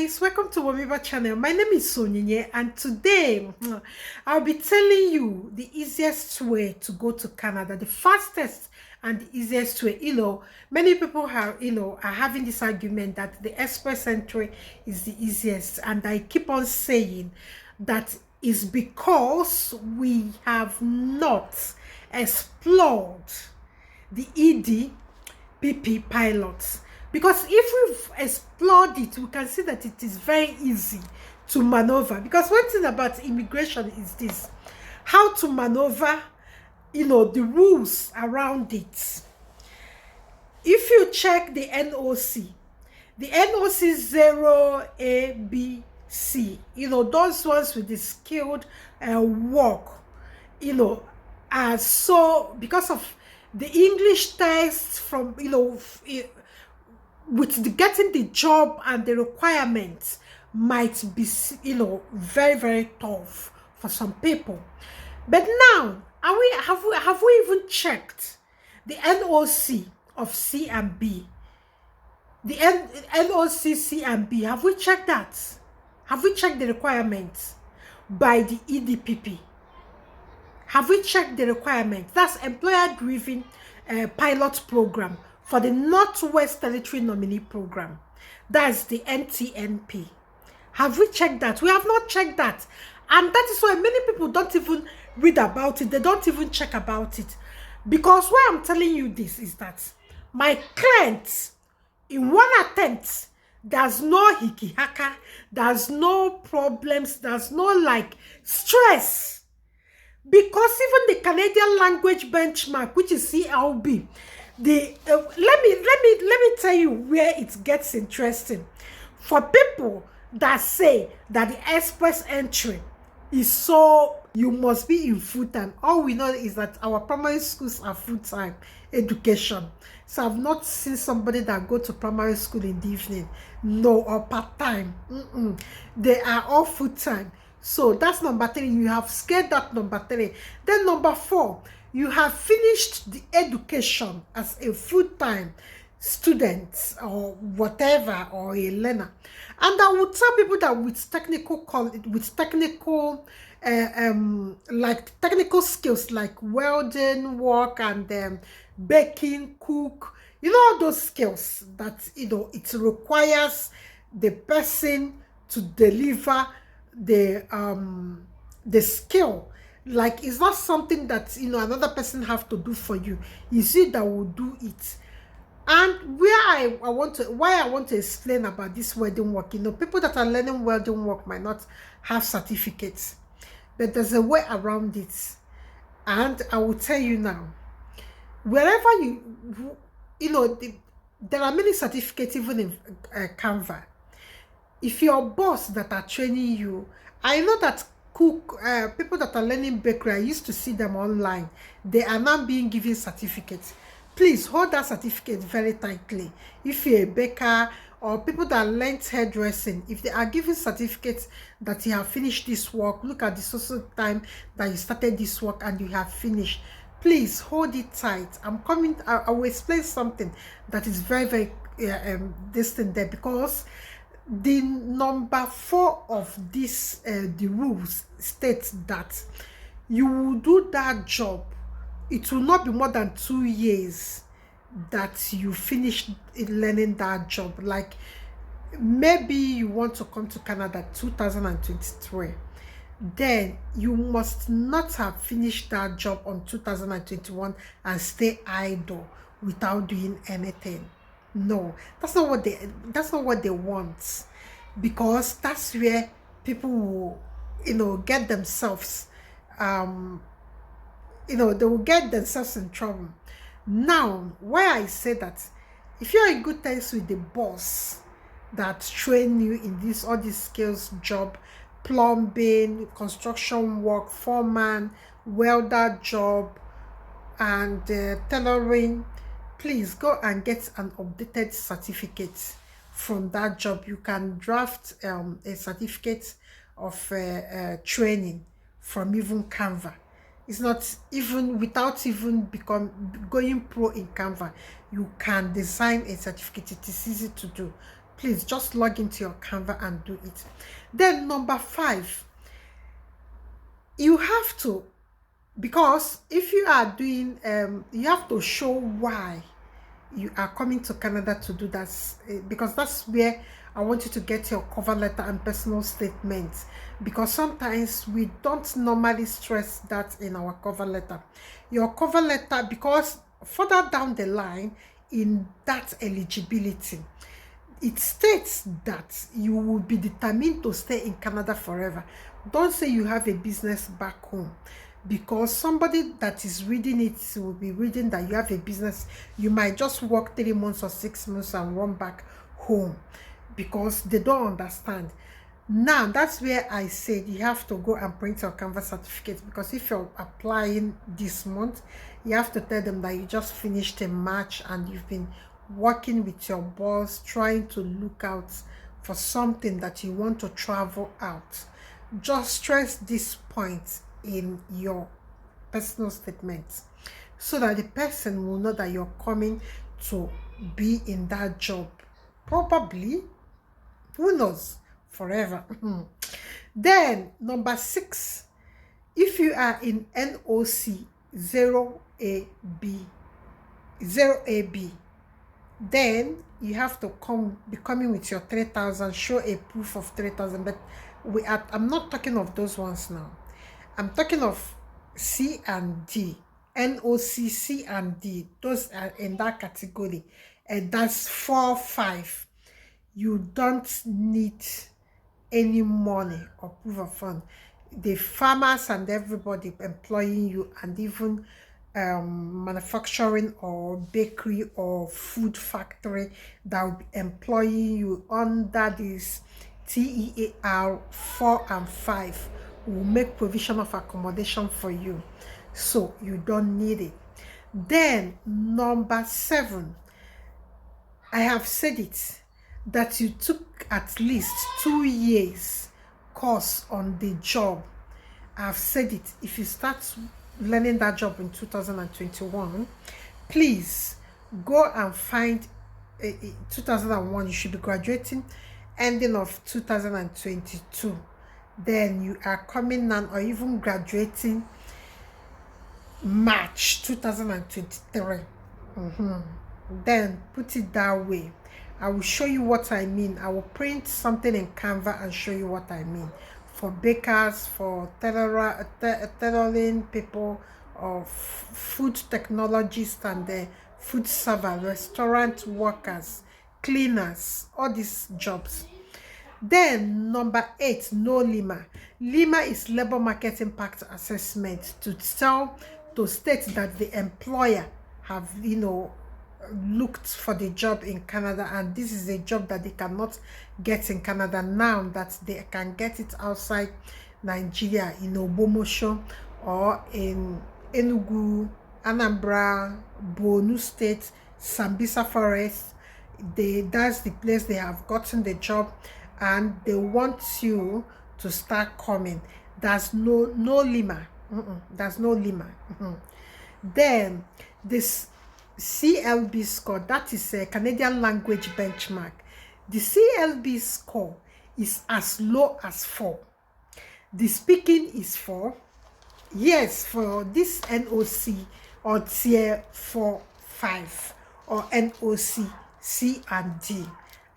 guys, welcome to Womiba channel. My name is Onyinye, and today I'll be telling you the easiest way to go to Canada, the fastest and the easiest way. Many people are having this argument that the express entry is the easiest, and I keep on saying that is because we have not explored the EDPP pilots. Because if we've explored it, we can see that it is very easy to maneuver. Because one thing about immigration is this: how to maneuver, the rules around it. If you check the NOC 0 A, B, C, those ones with the skilled work, are so, because of the English test from, with the getting the job and the requirements might be, very, very tough for some people. But now, have we even checked the NOC of C and B? The NOC C and B, have we checked that? Have we checked the requirements by the EDPP? Have we checked the requirements? That's employer-driven pilot program for the Northwest Territory Nominee Program. That's the NTNP. Have we checked that? We have not checked that. And that is why many people don't even read about it. They don't even check about it. Because why I'm telling you this is that my client, in one attempt, there's no hickey haka, there's no problems, there's no stress. Because even the Canadian language benchmark, which is CLB, let me tell you where it gets interesting. For people that say that the express entry is so, you must be in full-time, all we know is that our primary schools are full-time education. So I've not seen somebody that go to primary school in the evening, no, or part-time. They are all full-time. So that's number 3. You have scaled that number 3. Then number 4, you have finished the education as a full-time student or whatever, or a learner. And I would tell people that with technical skills like welding work and baking, cook, all those skills that it requires the person to deliver the skill. It's not something that another person have to do for you. It's you that will do it. And why I want to explain about this welding work, people that are learning welding work might not have certificates, but there's a way around it. And I will tell you now, wherever there are many certificates even in Canva. If your boss that are training you, I know that people that are learning bakery, I used to see them online. They are now being given certificates. Please hold that certificate very tightly. If you're a baker or people that learned hairdressing, if they are given certificates that you have finished this work, look at the social time that you started this work and you have finished. Please hold it tight. I will explain something that is very, very distant there, because the number 4 of this the rules states that you will do that job. It will not be more than 2 years that you finish learning that job. Like maybe you want to come to Canada 2023, then you must not have finished that job on 2021 and stay idle without doing anything. No, that's not what they want, because that's where people will get themselves they will get themselves in trouble. Now, why I say that, if you're in good terms with the boss that train you in all these skills job, plumbing, construction work, foreman, welder job, and tailoring, please go and get an updated certificate from that job. You can draft a certificate of training from even Canva. It's not even, without even going pro in Canva, you can design a certificate. It is easy to do. please just log into your Canva and do it. Then number 5, you have to, because if you are doing you have to show why you are coming to Canada to do that, because that's where I want you to get your cover letter and personal statements, because sometimes we don't normally stress that in our cover letter. Your cover letter, because further down the line in that eligibility, it states that you will be determined to stay in Canada forever. Don't say you have a business back home, because somebody that is reading it will be reading that you have a business. You might just work 3 months or 6 months and run back home, because they don't understand. Now that's where I said you have to go and print your Canva certificate, because if you're applying this month, you have to tell them that you just finished a March and you've been working with your boss, trying to look out for something that you want to travel out. Just stress this point in your personal statements, so that the person will know that you're coming to be in that job, probably, who knows, forever. Then number 6, if you are in NOC 0AB, then you have to be coming with your 3,000, show a proof of 3,000. But I'm not talking of those ones now. I'm talking of C and D. NOC, C and D, those are in that category, and that's 4, 5. You don't need any money or proof of fund. The farmers and everybody employing you, and even manufacturing or bakery or food factory that will be employing you under this TEAR 4 and 5 will make provision of accommodation for you, so you don't need it. Then number 7, I have said it, that you took at least 2 years course on the job. I've said it. If you start learning that job in 2021, please go and find 2001. You should be graduating ending of 2022. Then you are coming now, or even graduating March 2023. Then put it that way. I will show you what I mean. I will print something in Canva and show you what I mean. For bakers, for tailoring people, or food technologists and food server, restaurant workers, cleaners, all these jobs. Then number 8, no LIMA. LIMA is labor market impact assessment, to state that the employer have, looked for the job in Canada, and this is a job that they cannot get in Canada now, that they can get it outside Nigeria, in Obomosho or in Enugu, Anambra, Borno State, Sambisa Forest. That's the place they have gotten the job, and they want you to start coming. There's no LIMA. There's no LIMA. Then this CLB score, that is a Canadian language benchmark. The CLB score is as low as 4. The speaking is 4. Yes, for this NOC or tier 4, 5, or NOC C and D.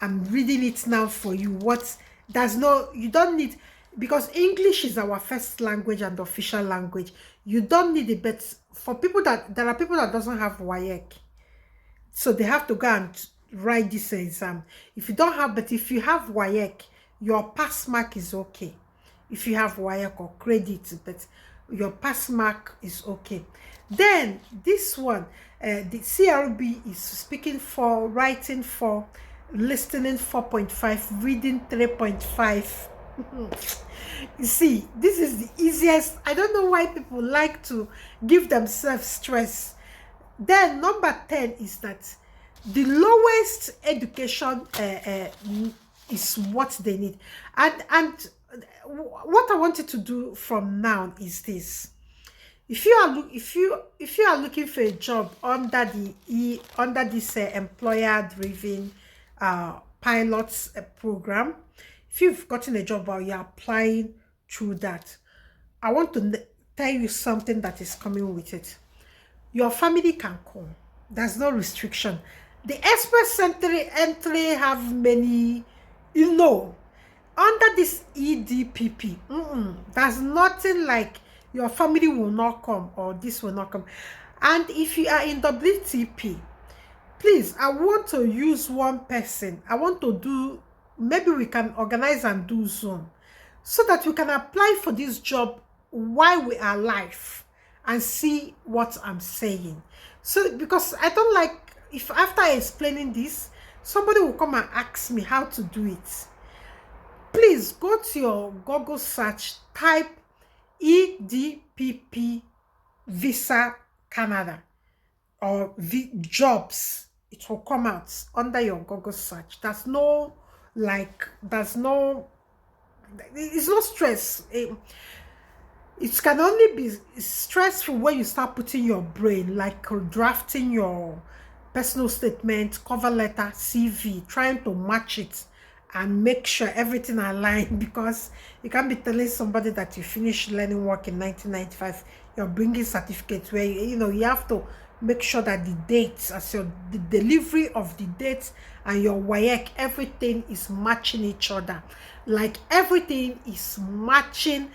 I'm reading it now for you. You don't need, because English is our first language and official language. You don't need it, but for people there are people that doesn't have WAEC, so they have to go and write this exam. If you don't have, but if you have WAEC, your pass mark is okay. If you have WAEC or credit, but your pass mark is okay. Then this one, the CRB is speaking 4, writing 4, listening 4.5, reading 3.5. You see, this is the easiest. I don't know why people like to give themselves stress. Then number 10 is that the lowest education is what they need. And what I wanted to do from now is this: if you are looking for a job under this employer driven pilot program. If you've gotten a job or you're applying through that, I want to tell you something that is coming with it. Your family can come. There's no restriction. The express entry have many, under this EDPP. There's nothing like your family will not come or this will not come. And if you are in WTP, please, I want to use one person. I want to do, maybe we can organize and do Zoom so that we can apply for this job while we are live and see what I'm saying. So, because I don't like, if after explaining this, somebody will come and ask me how to do it. Please go to your Google search, type EDPP Visa Canada or jobs. It will come out under your Google search. It's no stress. It can only be stressful when you start putting your brain, like drafting your personal statement, cover letter, CV, trying to match it and make sure everything aligns, because you can't be telling somebody that you finished learning work in 1995. You're bringing certificates where you have to make sure that the dates, as the delivery of the dates and your WAEC, everything is matching each other. Like everything is matching,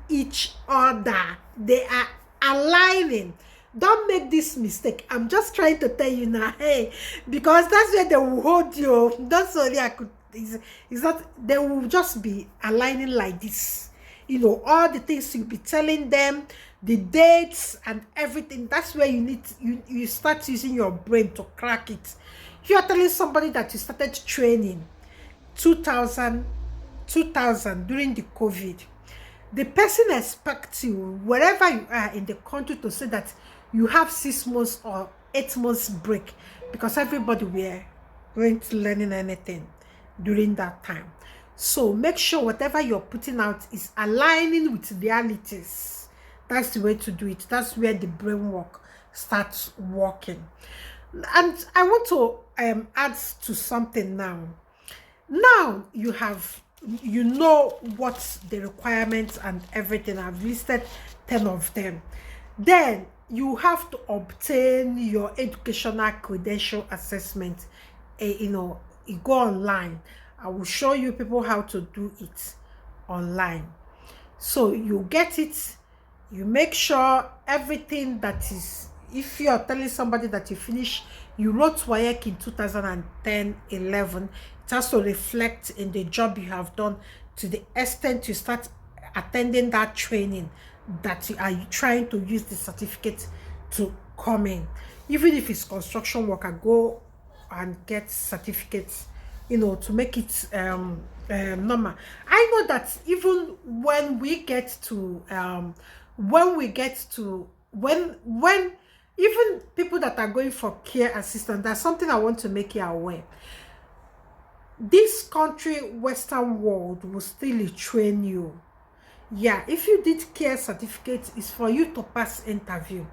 each other. They are aligning. Don't make this mistake. I'm just trying to tell you now, hey, because that's where they will hold you. That's only I could. Is that they will just be aligning like this. All the things you'll be telling them, the dates and everything. That's where you start using your brain to crack it. If you are telling somebody that you started training 2000 during the COVID, the person expects you, wherever you are in the country, to say that you have 6 months or 8 months break, because everybody were going to learning anything during that time. So make sure whatever you're putting out is aligning with realities. That's the way to do it. That's where the brain work starts working. And I want to add to something now. Now you know what the requirements and everything. I've listed 10 of them. Then you have to obtain your educational credential assessment. You go online. I will show you people how to do it online. So you get it. You make sure everything that is, if you are telling somebody that you finish, you wrote WAEC in 2010-11, it has to reflect in the job you have done, to the extent you start attending that training, that you are trying to use the certificate to come in. Even if it's construction worker, go and get certificates, to make it normal. I know that even when we get to when even people that are going for care assistance, that's something I want to make you aware. This country, Western world, will still train you. Yeah, if you did care certificate, is for you to pass interview.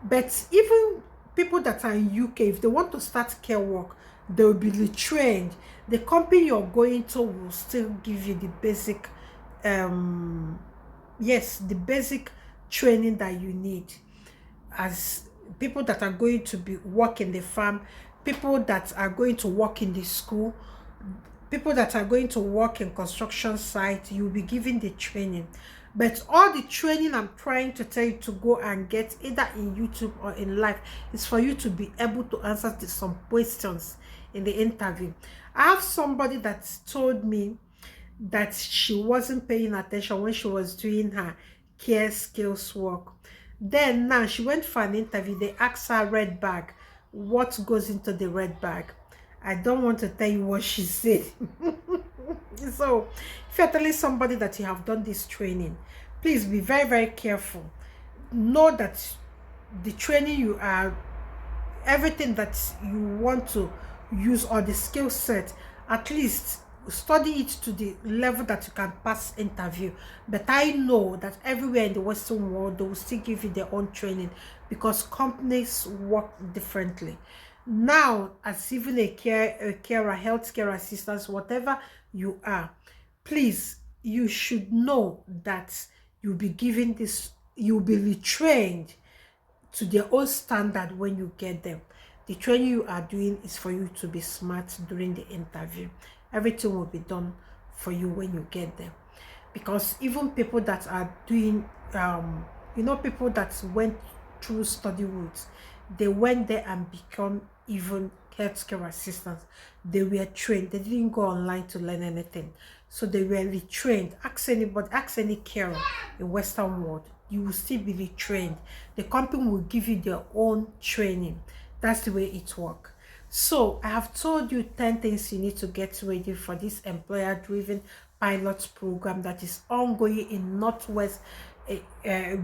But even people that are in UK, if they want to start care work, they will be retrained. The company you're going to will still give you the basic the basic training that you need. As people that are going to be work in the farm, people that are going to work in the school, people that are going to work in construction site, you'll be given the training. But all the training I'm trying to tell you to go and get, either in YouTube or in live, is for you to be able to answer some questions in the interview. I have somebody that told me that she wasn't paying attention when she was doing her care skills work. Then now she went for an interview. They asked her red bag, what goes into the red bag. I don't want to tell you what she said. So if you're telling somebody that you have done this training, please be very, very careful. Know that the training you are, everything that you want to use, or the skill set, at least study it to the level that you can pass interview. But I know that everywhere in the Western world, they will still give you their own training, because companies work differently. Now, as even a carer, healthcare assistant, whatever you are, please, you should know that you'll be given this, you'll be retrained to their own standard when you get them. The training you are doing is for you to be smart during the interview. Everything will be done for you when you get them. Because even people that are doing, people that went through study routes, they went there and become even healthcare assistants. They were trained. They didn't go online to learn anything. So they were retrained. Ask anybody, ask any carer in Western world, you will still be retrained. The company will give you their own training. That's the way it works. So I have told you 10 things you need to get ready for this employer-driven pilot program that is ongoing in Northwest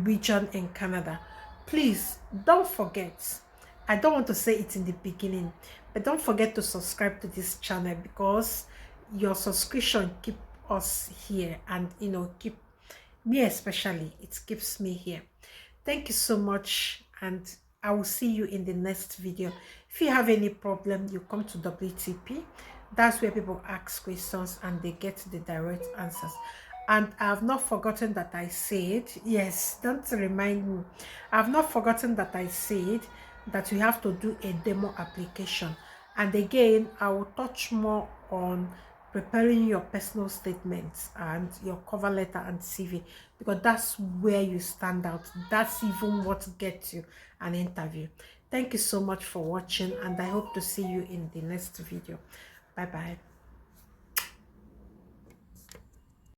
region in Canada. Please don't forget. I don't want to say it in the beginning, but don't forget to subscribe to this channel, because your subscription keep us here, and keep me, especially it keeps me here. Thank you so much, and I will see you in the next video. If you have any problem, you come to WTP. That's where people ask questions and they get the direct answers. And I have not forgotten that I said, yes, don't remind me, I have not forgotten that I said that you have to do a demo application. And again, I will touch more on preparing your personal statements and your cover letter and CV, because that's where you stand out. That's even what gets you an interview. Thank you so much for watching, and I hope to see you in the next video. Bye bye.